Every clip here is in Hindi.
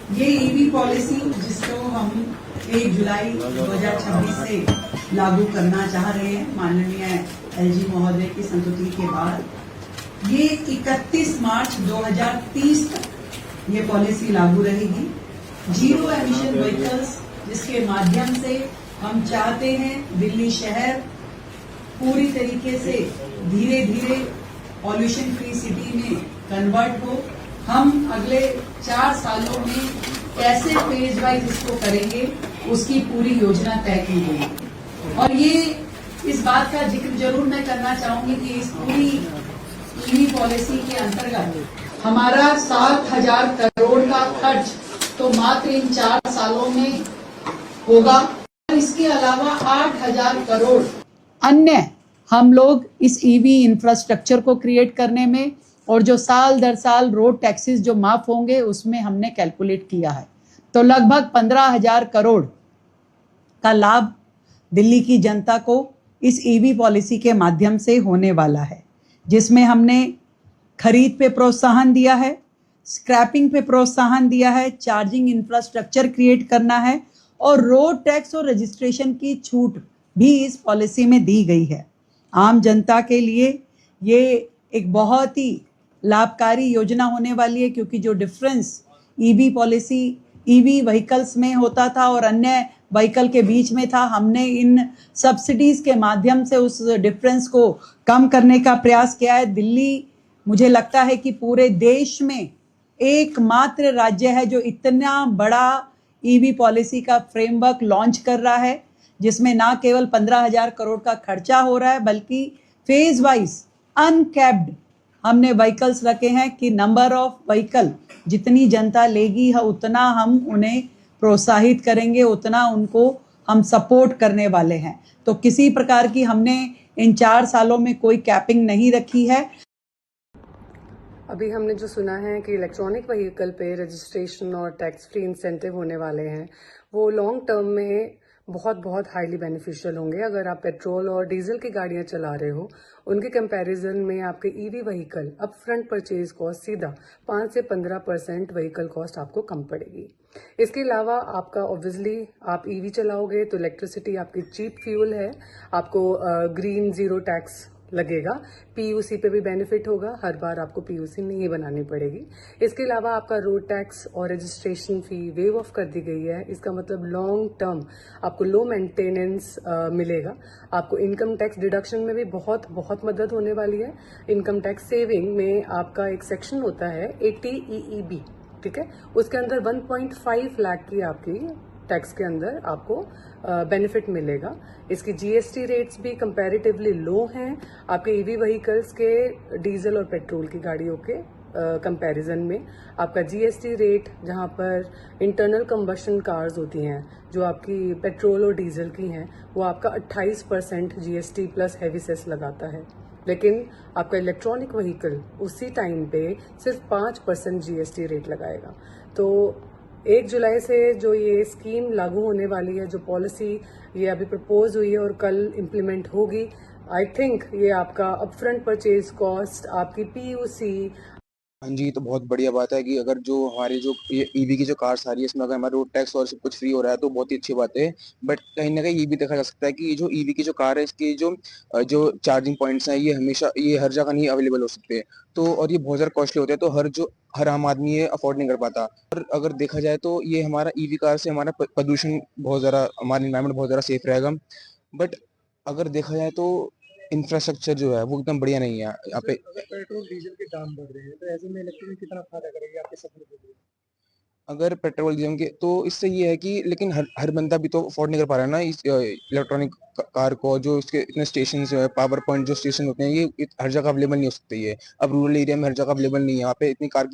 ये ईवी पॉलिसी जिसको हम 1 जुलाई 2026 से लागू करना चाह रहे हैं माननीय एलजी महोदय की संस्तुति के बाद ये 31 मार्च 2030 तक ये पॉलिसी लागू रहेगी। जीरो एमिशन व्हीकल्स जिसके माध्यम से हम चाहते हैं दिल्ली शहर पूरी तरीके से धीरे धीरे पॉल्यूशन फ्री सिटी में कन्वर्ट हो। हम अगले 4 सालों में कैसे फेज वाइज इसको करेंगे उसकी पूरी योजना तय की गई। और ये इस बात का जिक्र जरूर मैं करना चाहूंगी कि इस पूरी ईवी पॉलिसी के अंतर्गत हमारा 7,000 करोड़ का खर्च तो मात्र इन 4 सालों में होगा और इसके अलावा 8,000 करोड़ अन्य हम लोग इस ईवी इंफ्रास्ट्रक्चर को क्रिएट करने में और जो साल दर साल रोड टैक्सेस जो माफ होंगे उसमें हमने कैलकुलेट किया है। तो लगभग 15,000 करोड़ का लाभ दिल्ली की जनता को इस ईवी पॉलिसी के माध्यम से होने वाला है, जिसमें हमने खरीद पे प्रोत्साहन दिया है, स्क्रैपिंग पे प्रोत्साहन दिया है, चार्जिंग इंफ्रास्ट्रक्चर क्रिएट करना है और रोड टैक्स और रजिस्ट्रेशन की छूट भी इस पॉलिसी में दी गई है। आम जनता के लिए ये एक बहुत ही लाभकारी योजना होने वाली है, क्योंकि जो difference EV policy EV vehicles में होता था और अन्य व्हीकल के बीच में था, हमने इन सब्सिडीज के माध्यम से उस डिफरेंस को कम करने का प्रयास किया है। दिल्ली मुझे लगता है कि पूरे देश में एकमात्र राज्य है जो इतना बड़ा ईवी पॉलिसी का फ्रेमवर्क लॉन्च कर रहा है, जिसमें ना केवल 15,000 करोड़ का खर्चा हो रहा है बल्कि फेज वाइज अनकैप्ड हमने व्हीकल्स रखे हैं कि नंबर ऑफ व्हीकल जितनी जनता लेगी है उतना हम उन्हें प्रोत्साहित करेंगे, उतना उनको हम सपोर्ट करने वाले हैं। तो किसी प्रकार की हमने इन 4 सालों में कोई कैपिंग नहीं रखी है। अभी हमने जो सुना है कि इलेक्ट्रॉनिक व्हीकल पे रजिस्ट्रेशन और टैक्स फ्री इंसेंटिव होने वाले हैं, वो लॉन्ग टर्म में बहुत बहुत हाईली बेनिफिशियल होंगे। अगर आप पेट्रोल और डीजल की गाड़ियां चला रहे हो, उनके कंपैरिजन में आपके EV vehicle up front purchase cost सीधा 5 से 15% व्हीकल कॉस्ट आपको कम पड़ेगी। इसके अलावा आपका ऑब्वियसली आप ईवी चलाओगे तो इलेक्ट्रिसिटी आपकी चीप फ्यूल है, आपको ग्रीन जीरो टैक्स लगेगा। पीयूसी पे भी बेनिफिट होगा, हर बार आपको पीयूसी नहीं बनानी पड़ेगी। इसके अलावा आपका रोड टैक्स और रजिस्ट्रेशन फी वेव ऑफ कर दी गई है। इसका मतलब लॉन्ग टर्म आपको लो मेंटेनेंस मिलेगा। आपको इनकम टैक्स डिडक्शन में भी बहुत बहुत मदद होने वाली है। इनकम टैक्स सेविंग में आपका एक सेक्शन होता है 80 EEB, ठीक है, उसके अंदर 1.5 लाख की आपकी टैक्स के अंदर आपको बेनिफिट मिलेगा। इसकी जीएसटी रेट्स भी कंपैरेटिवली लो हैं आपके ईवी व्हीकल्स के डीजल और पेट्रोल की गाड़ियों के कंपैरिजन में। आपका जीएसटी रेट जहां पर इंटरनल कंबशन कार्स होती हैं जो आपकी पेट्रोल और डीजल की हैं, वो आपका 28% जीएसटी प्लस हेवी सेस लगाता है, लेकिन आपका इलेक्ट्रॉनिक व्हीकल उसी टाइम पे सिर्फ 5% जीएसटी रेट लगाएगा। तो 1 जुलाई से जो ये स्कीम लागू होने वाली है, जो पॉलिसी ये अभी प्रपोज हुई है और कल इम्प्लीमेंट होगी, आई थिंक ये आपका अपफ्रंट परचेज कॉस्ट, आपकी पीयूसी। हाँ जी, तो बहुत बढ़िया बात है कि अगर जो हमारी जो ईवी की जो कार्स आ रही है इसमें अगर हमारा रोड टैक्स और सब कुछ फ्री हो रहा है तो बहुत ही अच्छी बात है। बट कहीं ना कहीं ये भी देखा जा सकता है कि ये जो ईवी की जो कार है इसकी जो चार्जिंग पॉइंट्स हैं ये हमेशा ये हर जगह नहीं अवेलेबल हो सकते। तो और ये बहुत ज़्यादा कॉस्टली होते हैं, तो हर आम आदमी ये अफोर्ड नहीं कर पाता। और अगर देखा जाए तो ये हमारा ईवी कार से हमारा प्रदूषण बहुत ज़्यादा, हमारा एनवायरमेंट बहुत ज़्यादा सेफ रहेगा। बट अगर देखा जाए तो इंफ्रास्ट्रक्चर जो है वो एकदम बढ़िया नहीं है यहाँ पे। पेट्रोल डीजल के दाम बढ़ रहे हैं तो ऐसे में इलेक्ट्रिक में कितना फायदा करेगी आपके सफर के लिए? अगर पेट्रोल डीजल के तो इससे ये है कि लेकिन हर बंदा भी तो अफोर्ड नहीं कर पा रहा है ना इस इलेक्ट्रॉनिक कार को। जो इसके इतने स्टेशन जो है, पावर पॉइंट जो स्टेशन होते हैं, ये हर जगह अवेलेबल नहीं हो सकते। ये अब रूरल एरिया में हर जगह अवेलेबल नहीं है, वहाँ पे इतनी कार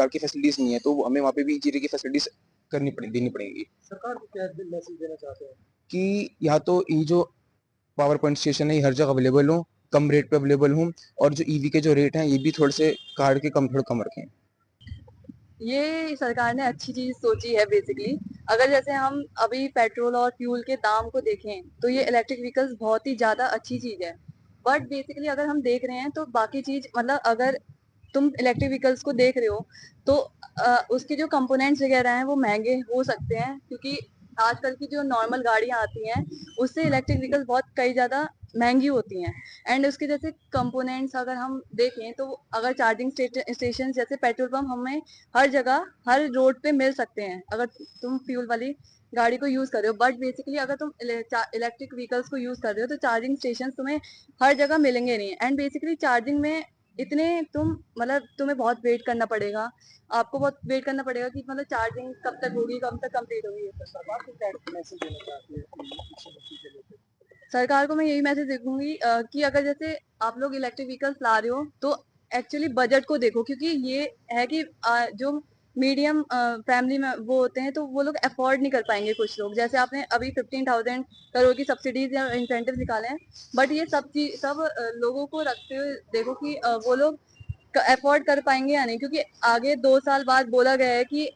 की फैसिलिटीज नहीं है, तो हमें वहाँ पे भी चीजें की फैसिलिटीज देनी पड़ेंगी। सरकार को क्या मैसेज देना चाहते हैं? कि या तो ये जो पावर पॉइंट स्टेशन है ये हर जगह अवेलेबल हो, कम रेट पे अवेलेबल हो, और जो ईवी के जो रेट हैं ये भी थोड़े से कार के थोड़ा कम रखें। ये सरकार ने अच्छी चीज सोची है बेसिकली। अगर जैसे हम अभी पेट्रोल और फ्यूल के दाम को देखें तो ये इलेक्ट्रिक व्हीकल्स बहुत ही ज्यादा अच्छी चीज है, बट बेसिकली अगर हम देख रहे हैं तो बाकी चीज मतलब अगर तुम इलेक्ट्रिक व्हीकल्स को देख रहे हो तो उसके जो कंपोनेंट्स वगैरह हैं वो महंगे हो सकते हैं, क्योंकि आजकल की जो नॉर्मल गाड़ियां आती हैं उससे इलेक्ट्रिक व्हीकल्स बहुत कई ज्यादा महंगी होती हैं। एंड उसके जैसे कंपोनेंट्स अगर हम देखें तो अगर चार्जिंग स्टेशन जैसे पेट्रोल पंप हमें हर जगह हर रोड पे मिल सकते हैं अगर तुम फ्यूल वाली गाड़ी को यूज कर रहे हो, बट बेसिकली अगर तुम इलेक्ट्रिक व्हीकल्स को यूज कर रहे हो तो चार्जिंग स्टेशन तुम्हें हर जगह मिलेंगे नहीं। एंड बेसिकली चार्जिंग में इतने तुम मतलब तुम्हें बहुत वेट करना पड़ेगा, आपको बहुत वेट करना पड़ेगा कि मतलब चार्जिंग कब तक होगी, कब तक कंप्लीट होगी। सरकार को क्या मैसेज देना चाहती है कि इस समस्या के लेकर? सरकार को मैं यही मैसेज देखूंगी कि अगर जैसे आप लोग इलेक्ट्रिक व्हीकल्स ला रहे हो तो एक्चुअली बजट को देखो, क्योंकि ये है कि जो मीडियम फैमिली में वो होते हैं तो वो लोग अफोर्ड नहीं कर पाएंगे। कुछ लोग जैसे आपने अभी 15,000 करोड़ की सब्सिडीज या इंसेंटिव निकाले हैं, बट ये सब लोगों को रखते हुए देखो कि वो लोग अफोर्ड कर पाएंगे या नहीं, क्योंकि आगे 2 साल बाद बोला गया है कि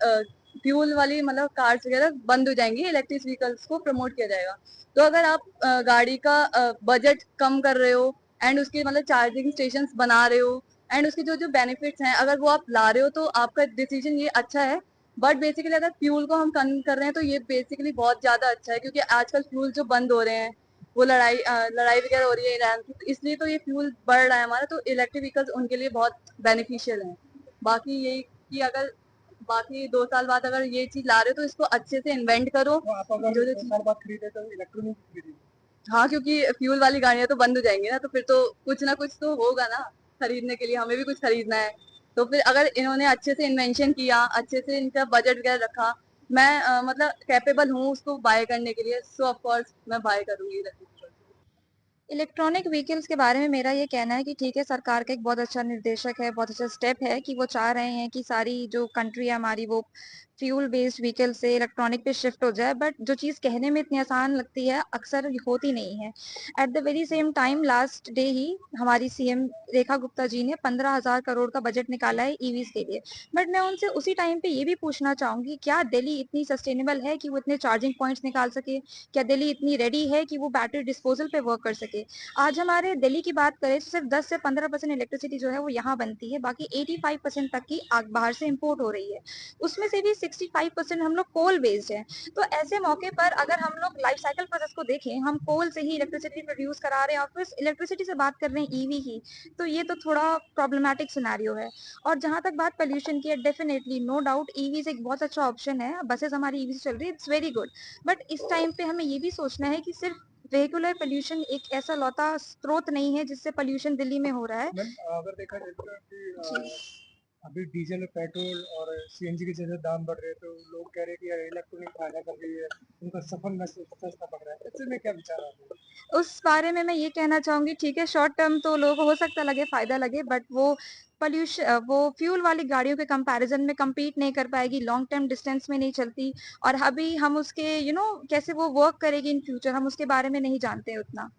फ्यूल वाली मतलब कार्स वगैरह बंद हो जाएंगी, इलेक्ट्रिक व्हीकल्स को प्रमोट किया जाएगा। तो अगर आप गाड़ी का बजट कम कर रहे हो एंड उसके मतलब चार्जिंग स्टेशन बना रहे हो एंड उसके जो जो बेनिफिट्स हैं अगर वो आप ला रहे हो तो आपका डिसीजन ये अच्छा है। बट बेसिकली अगर फ्यूल को हम कम कर रहे हैं तो ये बेसिकली बहुत ज्यादा अच्छा है, क्योंकि आजकल फ्यूल जो बंद हो रहे हैं वो लड़ाई वगैरह हो रही है ईरान की, तो इसलिए तो ये फ्यूल बढ़ रहा है हमारा, तो इलेक्ट्रिक व्हीकल्स उनके लिए बहुत बेनिफिशियल है। बाकी यही कि अगर बाकी 2 साल बाद अगर ये चीज ला रहे हो तो इसको अच्छे से इन्वेंट करो। तो आप अगर जो जो 2 चीज साल बाद खरीदे तो इलेक्ट्रॉनिक खरीदेंगे? हाँ, क्योंकि फ्यूल वाली गाड़ियां तो बंद हो जाएंगी ना, तो फिर तो कुछ ना कुछ तो होगा ना खरीदने के लिए, हमें भी कुछ खरीदना है। तो फिर अगर इन्होंने अच्छे से इन्वेंशन किया, अच्छे से इनका बजट वगैरह रखा, मैं मतलब कैपेबल हूँ उसको बाय करने के लिए, सो ऑफ कोर्स मैं बाय करूंगी। इलेक्ट्रॉनिक व्हीकल्स के बारे में मेरा ये कहना है कि ठीक है, सरकार का एक बहुत अच्छा निर्देशक है, बहुत अच्छा स्टेप है कि वो चाह रहे हैं कि सारी जो कंट्री है हमारी वो फ्यूल बेस्ड व्हीकल से इलेक्ट्रॉनिक पे शिफ्ट हो जाए, बट जो चीज कहने में इतनी आसान लगती है अक्सर होती नहीं है। At the very same time last day ही हमारी सीएम रेखा गुप्ता जी ने 15,000 करोड़ का बजट निकाला है ईवीज के लिए। बट मैं उनसे उसी टाइम पे ये भी पूछना चाहूंगी, क्या दिल्ली इतनी सस्टेनेबल है कि वो इतने चार्जिंग पॉइंट्स निकाल सके? क्या दिल्ली इतनी रेडी है कि वो बैटरी डिस्पोजल पे वर्क कर सके? आज हमारे दिल्ली की बात करें तो सिर्फ 10 से 15% इलेक्ट्रिसिटी जो है वो यहाँ बनती है, बाकी 85% तक की बाहर से इंपोर्ट हो रही है। उसमें से भी 65% हम लोग कोल बेस्ड है। तो ऐसे मौके पर अगर हम लोग लाइफ साइकिल प्रोसेस को देखें, हम कोल से ही इलेक्ट्रिसिटी प्रोड्यूस करा रहे हैं और फिर इलेक्ट्रिसिटी से बात कर रहे हैं ईवी की, तो ये तो थोड़ा प्रॉब्लमैटिक सिनेरियो है। और जहां तक बात पोल्यूशन की है, डेफिनेटली नो डाउट ईवीज एक बहुत अच्छा ऑप्शन है, बसेस हमारी ईवी से चल रही है, इट्स वेरी गुड। बट इस टाइम पे हमें ये भी सोचना है कि सिर्फ वेहिकुलर पोल्यूशन एक ऐसा लौता स्रोत नहीं है जिससे पोल्यूशन दिल्ली में हो रहा है। मैम अगर देखा जाए तो कि अभी डीजल पेट्रोल और सीएनजी के जैसे दाम बढ़ रहे हैं तो लोग कह रहे हैं कि यार इलेक्ट्रॉनिक फायदा कर रही है, उनका सफर में सस्ता पड़ रहा है, इससे में क्या विचार आते हैं? उस बारे में मैं ये कहना चाहूंगी, ठीक है शॉर्ट टर्म तो लोगों को हो सकता लगे फायदा लगे, बट वो पोल्यूशन वो फ्यूल वाली गाड़ियों के कंपैरिजन में compete नहीं कर पाएगी, लॉन्ग टर्म डिस्टेंस में नहीं चलती। और अभी हम उसके कैसे वो वर्क करेगी इन फ्यूचर, हम उसके बारे में नहीं जानते उतना।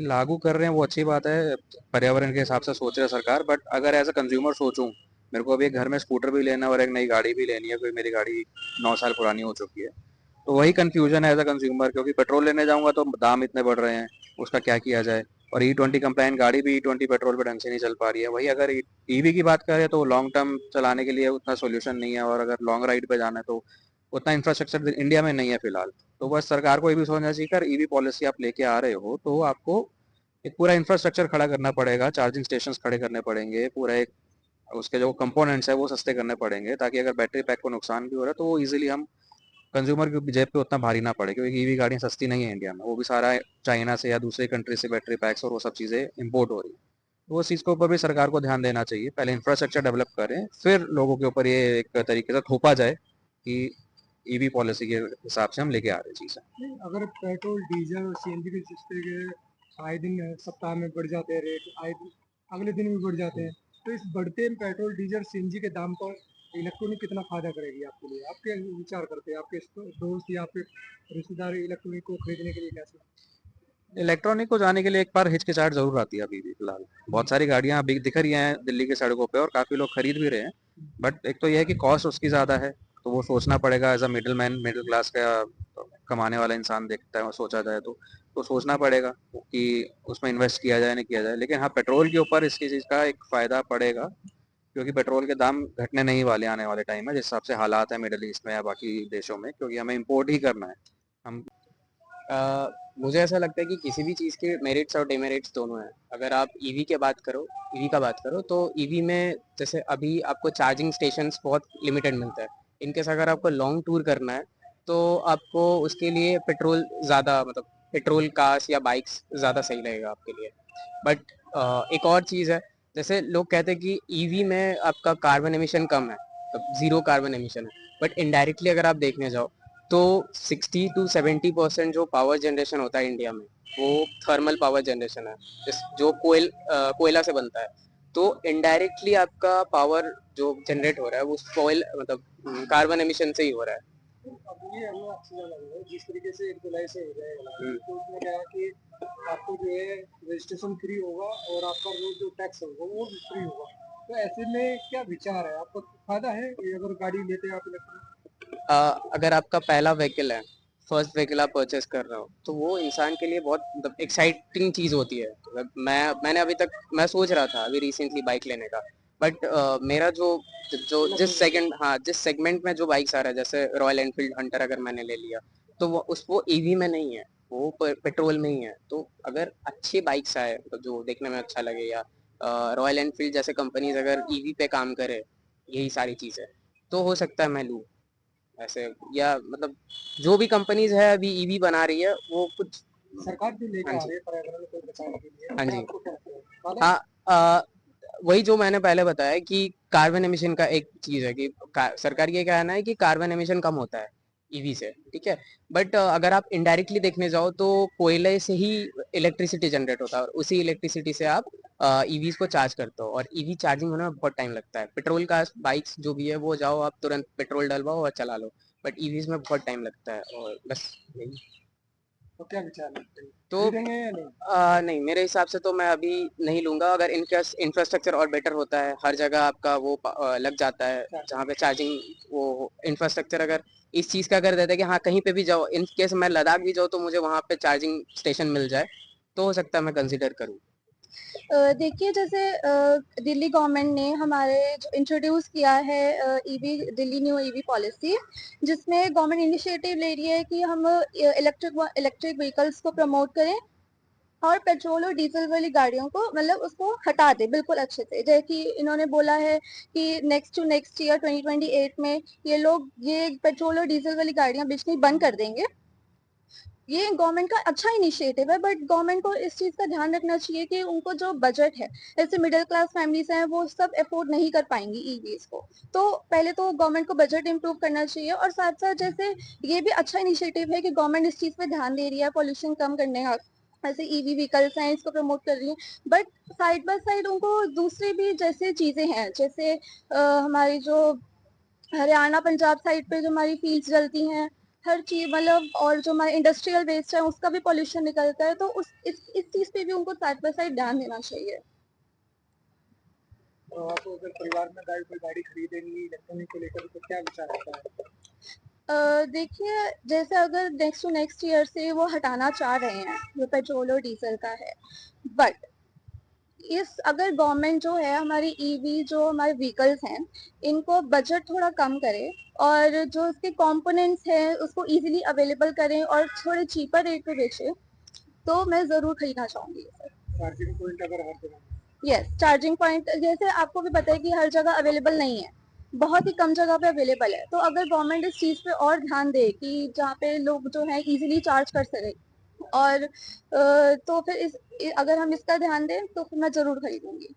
लागू कर रहे हैं वो अच्छी बात है, पर्यावरण के हिसाब से सोच रहे हैं सरकार, बट अगर एज अ कंज्यूमर सोचूं, मेरे को अभी एक घर में स्कूटर भी लेना है और एक नई गाड़ी भी लेनी है, क्योंकि मेरी गाड़ी 9 साल पुरानी हो चुकी है। तो वही कंफ्यूजन है एज अ कंज्यूमर, क्योंकि पेट्रोल लेने जाऊंगा तो दाम इतने बढ़ रहे हैं, उसका क्या किया जाए। और E20 कंप्लायंट गाड़ी भी E20 पेट्रोल पे ढंग से नहीं चल पा रही है। वही अगर ईवी की बात करें तो लॉन्ग टर्म चलाने के लिए उतना सोल्यूशन नहीं है, और अगर लॉन्ग राइड पे जाना है तो उतना इंफ्रास्ट्रक्चर इंडिया में नहीं है फिलहाल। तो बस सरकार को ये भी सोचना चाहिए, अगर ईवी पॉलिसी आप लेके आ रहे हो तो आपको एक पूरा इंफ्रास्ट्रक्चर खड़ा करना पड़ेगा, चार्जिंग स्टेशन खड़े करने पड़ेंगे, पूरा एक उसके जो कंपोनेंट्स है वो सस्ते करने पड़ेंगे, ताकि अगर बैटरी पैक को नुकसान भी हो रहा है तो वो इजीली हम कंज्यूमर की जेब पे उतना भारी ना पड़े, क्योंकि ईवी गाड़ियाँ सस्ती नहीं है इंडिया में, वो भी सारा चाइना से या दूसरी कंट्री से बैटरी पैक्स और वो सब चीज़ें इंपोर्ट हो रही है। तो उस चीज़ के ऊपर भी सरकार को ध्यान देना चाहिए, पहले इंफ्रास्ट्रक्चर डेवलप करें, फिर लोगों के ऊपर ये एक तरीके से थोपा जाए कि ईवी पॉलिसी के हिसाब से हम लेके आ रहे चीज़ें। नहीं, अगर पेट्रोल डीजल और सीएनजी के सस्ते के आए दिन सप्ताह में बढ़ जाते हैं रेट, आए दिन अगले दिन भी बढ़ जाते हैं, तो इस बढ़ते पेट्रोल डीजल सीएनजी के दाम पर इलेक्ट्रॉनिक कितना फायदा करेगी आपके लिए? आप क्या विचार करते हैं? आपके दोस्त या आपके रिश्तेदार इलेक्ट्रॉनिक को खरीदने के लिए कैसे? इलेक्ट्रॉनिक को जाने के लिए एक बार हिचकिचाहट जरूर आती है अभी भी फिलहाल। बहुत सारी गाड़ियां अभी दिख रही हैं दिल्ली के सड़कों पे और काफी लोग खरीद भी रहे हैं, बट एक तो यह है कि कॉस्ट उसकी ज्यादा है, तो वो सोचना पड़ेगा as a middle man, middle class का कमाने वाला इंसान देखता है, सोचा जाए तो तो सोचना पड़ेगा कि उसमें इन्वेस्ट किया जाए नहीं किया जाए। लेकिन हाँ, पेट्रोल के ऊपर इसकी चीज़ का एक फ़ायदा पड़ेगा, क्योंकि पेट्रोल के दाम घटने नहीं वाले आने वाले टाइम में, जिस हिसाब से हालात है मिडल ईस्ट में या बाकी देशों में, क्योंकि हमें इम्पोर्ट ही करना है। हम अ, मुझे ऐसा लगता है कि किसी भी चीज़ के मेरिट्स और डिमेरिट्स दोनों हैं। अगर आप ईवी का बात करो तो ईवी में जैसे अभी आपको चार्जिंग स्टेशंस बहुत लिमिटेड मिलता है। इन केस अगर आपको लॉन्ग टूर करना है तो आपको उसके लिए पेट्रोल कार्स या बाइक्स ज़्यादा सही रहेगा आपके लिए। बट एक और चीज़ है, जैसे लोग कहते हैं कि ईवी में आपका कार्बन एमिशन कम है, ज़ीरो कार्बन एमिशन है। बट इनडायरेक्टली अगर आप देखने जाओ तो 60 to 70% जो पावर जनरेशन होता है इंडिया में, वो थर्मल पावर जनरेशन है, जो कोयला से बनता है। तो इनडायरेक्टली आपका पावर जो जनरेट हो रहा है वो कोयल मतलब कार्बन एमिशन से ही हो रहा है। अब ये हमें अच्छी लग रहा है जिस तरीके से 1 जुलाई से हो जाएगा, तो उसमें क्या है कि आपको जो है रजिस्ट्रेशन फ्री होगा और आपका रोड जो टैक्स होगा वो भी फ्री होगा। तो ऐसे में क्या विचार है, आपको फायदा है ये अगर गाड़ी लेते हैं आप इलेक्ट्रिक? अगर आपका पहला व्हीकल है, फर्स्ट व्हीकल आप परचेस कर रहे हो, तो वो इंसान के लिए बहुत मतलब एक्साइटिंग चीज़ होती है। मतलब मैंने अभी तक मैं सोच रहा था अभी रिसेंटली बाइक लेने का, बट मेरा जो जो जिस सेगमेंट में जो बाइक्स आ रहा है, जैसे रॉयल एनफील्ड हंटर अगर मैंने ले लिया, तो वो ईवी में नहीं है, वो पेट्रोल में ही है। तो अगर अच्छी बाइक्स आए तो जो देखने में अच्छा लगे, या रॉयल एनफील्ड जैसे कंपनीज अगर ईवी पे काम करे, यही सारी चीज़ें, तो हो सकता है मैं लूँ ऐसे। या मतलब जो भी कंपनीज है अभी ईवी बना रही है वो कुछ। सरकार भी लेके हाँ आ जी। रही है पर्यावरण को बचाने के लिए, हाँ तो जी। आपको क्या लगता है फायदा है? हाँ, वही जो मैंने पहले बताया कि कार्बन एमिशन का एक चीज है कि सरकार ये कहना है कि कार्बन एमिशन कम होता है ईवी से, ठीक है। बट अगर आप इनडायरेक्टली देखने जाओ तो कोयले से ही इलेक्ट्रिसिटी जनरेट होता है, और उसी इलेक्ट्रिसिटी से आप ईवीज को चार्ज करते हो, और ईवी चार्जिंग होने में बहुत टाइम लगता है। पेट्रोल का बाइक्स जो भी है वो जाओ आप तुरंत पेट्रोल डलवाओ और चला लो, बट ईवीज में बहुत टाइम लगता है। और बस यही। तो क्या विचार है, तो खरीदेंगे या नहीं? नहीं, मेरे हिसाब से तो मैं अभी नहीं लूंगा। अगर इनका इंफ्रास्ट्रक्चर और बेटर होता है, हर जगह आपका वो लग जाता है जहाँ पे चार्जिंग, वो इंफ्रास्ट्रक्चर अगर इस चीज़ का कर देता है कि हाँ कहीं पे भी जाओ, इन केस मैं लद्दाख भी जाऊँ तो मुझे वहाँ पे चार्जिंग स्टेशन मिल जाए, तो हो सकता है मैं कंसिडर करूँ। देखिए जैसे दिल्ली गवर्नमेंट ने हमारे जो इंट्रोड्यूस किया है EV Delhi new EV policy, जिसमें गवर्नमेंट इनिशिएटिव ले रही है कि हम इलेक्ट्रिक व्हीकल्स को प्रमोट करें और पेट्रोल और डीजल वाली गाड़ियों को मतलब उसको हटा दे बिल्कुल अच्छे से। जैसे कि इन्होंने बोला है कि नेक्स्ट ईयर 2028 में ये लोग ये पेट्रोल और डीजल वाली गाड़ियां बेचनी बंद कर देंगे। ये गवर्नमेंट का अच्छा इनिशिएटिव है, बट गवर्नमेंट को इस चीज का ध्यान रखना चाहिए कि उनको जो बजट है, जैसे मिडिल क्लास फैमिलीज हैं वो सब अफोर्ड नहीं कर पाएंगी ईवीज को। तो पहले तो गवर्नमेंट को बजट इंप्रूव करना चाहिए, और साथ साथ जैसे ये भी अच्छा इनिशिएटिव है कि गवर्नमेंट इस चीज पे ध्यान दे रही है पॉल्यूशन कम करने का, ऐसे ईवी व्हीकल्स हैं इसको प्रमोट कर रही है। बट साइड बाय साइड उनको दूसरी भी जैसे चीजें हैं, जैसे हमारी जो हरियाणा पंजाब साइड पे जो हमारी फील्ड्स जलती हैं, हर चीज मतलब, और जो हमारे इंडस्ट्रियल वेस्ट है उसका भी पॉल्यूशन निकलता है, तो इस चीज पे भी उनको साइड बाय साइड ध्यान देना चाहिए। तो आप अगर परिवार में कोई गाड़ी खरीदेंगी इलेक्ट्रॉनिक को लेकर, तो क्या विचार आता है? देखिए जैसे अगर नेक्स्ट टू नेक्स्ट ईयर से वो हटाना चाह रहे हैं जो पेट्रोल और डीजल का है, बट इस अगर गवर्नमेंट जो है हमारी ईवी जो हमारे व्हीकल्स हैं इनको बजट थोड़ा कम करे, और जो इसके कंपोनेंट्स हैं उसको इजीली अवेलेबल करें और थोड़े चीपर रेट पे बेचे, तो मैं जरूर खरीदना चाहूंगी सर। चार्जिंग पॉइंट अगर हर जगह? यस, चार्जिंग पॉइंट जैसे आपको भी पता है कि हर जगह अवेलेबल नहीं है, बहुत ही कम जगह पे अवेलेबल है। तो अगर गवर्नमेंट इस चीज पे और ध्यान दे कि जहाँ पे लोग जो है इजीली चार्ज कर सके, और तो फिर अगर हम इसका ध्यान दें तो फिर मैं जरूर खरीदूंगी।